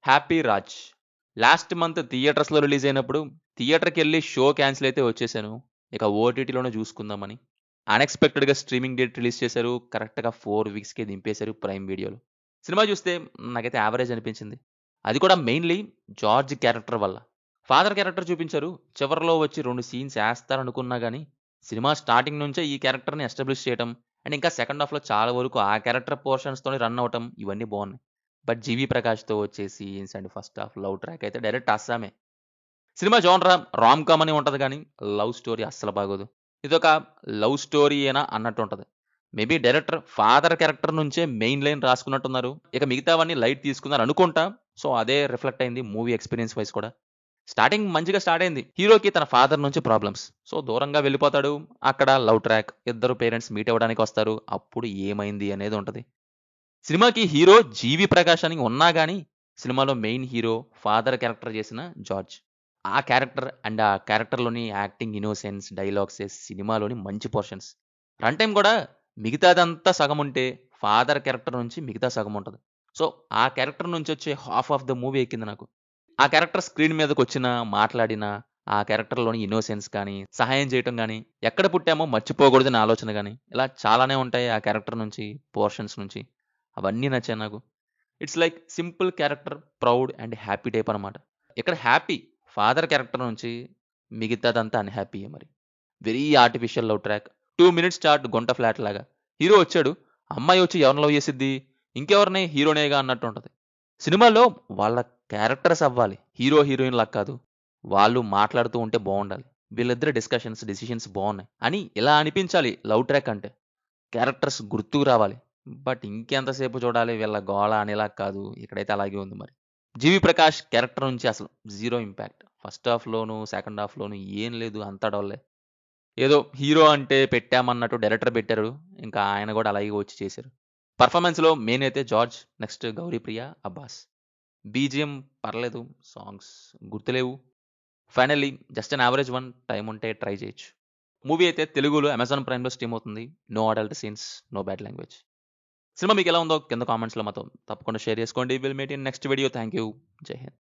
'Happy Raj' last month థియేటర్స్‌లో release అయినప్పుడు థియేటర్‌కెళ్ళి show cancel అయితే వచ్చేసాను. ఇక ఓటీటీలోనే చూసుకుందామని. అన్‌ఎక్స్‌పెక్టెడ్‌గా స్ట్రీమింగ్ డేట్ రిలీజ్ చేశారు. కరెక్ట్‌గా 4 వీక్స్‌కే దింపేశారు ప్రైమ్ వీడియోలో. సినిమా చూస్తే నాకైతే యావరేజ్ అనిపించింది. అది కూడా మెయిన్‌లీ జార్జ్ క్యారెక్టర్ వల్ల. ఫాదర్ క్యారెక్టర్ చూపించారు. చివర్లో వచ్చి 2 సీన్స్ ఏస్తారనుకున్నా గాని, సినిమా స్టార్టింగ్ నుంచే ఈ క్యారెక్టర్‌ని ఎస్టాబ్లిష్ చేయటం అండ్ ఇంకా సెకండ్ హాఫ్‌లో చాలా వరకు ఆ క్యారెక్టర్ పోర్షన్స్‌తోనే రన్ అవ్వటం ఇవన్నీ బావున్నాయి. బట్ 'జీవీ ప్రకాష్‌తో' వచ్చే scenes and first half love track అయితే డైరెక్ట్ అస్సామే. సినిమా జోనర్ రామ్ కామ్ అని ఉంటది గానీ, లవ్ స్టోరీ అస్సలు బాగోదు. ఇదొక లవ్ స్టోరీయేనా అన్నట్టుంటది. మేబీ డైరెక్టర్ ఫాదర్ క్యారెక్టర్ నుంచే మెయిన్ లైన్ రాసుకున్నట్టున్నారు. ఇక మిగతావన్నీ లైట్ తీసుకున్నారనుకుంటా. సో, అదే రిఫ్లెక్ట్ అయింది మూవీ ఎక్స్‌పీరియన్స్ వైస్ కూడా. స్టార్టింగ్ మంచిగా స్టార్ట్ అయింది. హీరోకి తన ఫాదర్ నుంచి ప్రాబ్లమ్స్. సో, దూరంగా వెళ్ళిపోతాడు. అక్కడ లవ్ ట్రాక్. ఇద్దరు పేరెంట్స్ మీట్ అవ్వడానికొస్తారు. అప్పుడు ఏమైంది అనేది ఉంటది. సినిమాకి హీరో 'జీవి ప్రకాష్' అని ఉన్నా గాని, సినిమాలో మెయిన్ హీరో ఫాదర్ క్యారెక్టర్ చేసిన జార్జ్. ఆ క్యారెక్టర్ అండ్ ఆ క్యారెక్టర్‌లోని యాక్టింగ్ ఇన్నోసెన్స్, డైలాగ్సే సినిమాలోని మంచి పోర్షన్స్. రన్ టైమ్ గూడా మిగతాదంతా సగముంటే, ఫాదర్ క్యారెక్టర్ నుంచి మిగతా సగముంటది. సో, ఆ క్యారెక్టర్ నుంచొచ్చే హాఫ్ ఆఫ్ ద మూవీ ఎక్కింది నాకు. ఆ క్యారెక్టర్ స్క్రీన్ మీదకొచ్చినా, మాట్లాడినా, ఆ క్యారెక్టర్‌లోని ఇన్నోసెన్స్ కానీ, సహాయం చేయటం గానీ, ఎక్కడ పుట్టామో మర్చిపోకూడదనే ఆలోచన గానీ, ఇలా చాలానే ఉంటాయి ఆ క్యారెక్టర్ నుంచి, పోర్షన్స్ నుంచి. అవన్నీ నచ్చాయి నాకు. It's like simple character, proud and happy type అనమాట. ఇక్కడ హ్యాపీ ఫాదర్ క్యారెక్టర్ నుంచి మిగతాదంతా అన్‌హ్యాపీయే మరి. Very artificial love track. 2 minutes chat గుంట ఫ్లాట్ లాగా. హీరో వచ్చాడు. అమ్మాయి వచ్చి ఎవరిని లవ్ చేసిద్ది? ఇంకెవరిని? హీరోనేగా అన్నట్టుంటది. సినిమాలో వాళ్ళ క్యారెక్టర్స్ అవ్వాలి. హీరో, హీరోయిన్‌లా కాదు. వాళ్ళు మాట్లాడుతూ ఉంటే బావుండాలి. వీళ్ళిద్దరి డిస్కషన్స్, డెసిషన్స్ బావున్నాయి. అని ఇలా అనిపించాలి లవ్ ట్రాక్ అంటే. క్యారెక్టర్స్ గుర్తుకు రావాలి. బట్ ఇంకెంతసేపు చూడాలి వీళ్ళ గోల అనేలా కాదు. ఇక్కడైతే అలాగే ఉంది మరి. 'జీవి ప్రకాష్' క్యారెక్టర్ నుంచి అసలు జీరో ఇంపాక్ట్. ఫస్ట్ హాఫ్‌లోను, సెకండ్ హాఫ్‌లోను ఏం లేదు అంతా డొల్లే. ఏదో హీరో అంటే పెట్టామన్నట్టు డైరెక్టర్ పెట్టారు. ఇంకా ఆయన గూడా అలాగే వచ్చి చేశారు. పెర్ఫార్మన్స్‌లో మెయిన్ అయితే 'జార్జ్', నెక్స్ట్ 'గౌరీప్రియ', 'అబ్బాస్'. బీజీఎం పర్లేదు. సాంగ్స్ గుర్తులేవు. Finally just an average one. Time ఉంటే ట్రై చేయొచ్చు. మూవీ అయితే తెలుగులో అమెజాన్ ప్రైమ్‌లో స్ట్రీమ్ అవుతుంది. No adult scenes, no bad language. Cinema మీకెలా ఉందో కింద కామెంట్స్‌లో మాతో తప్పకుండా షేర్ చేసుకోండి. Will meet in next video. Thank you. జై హింద్.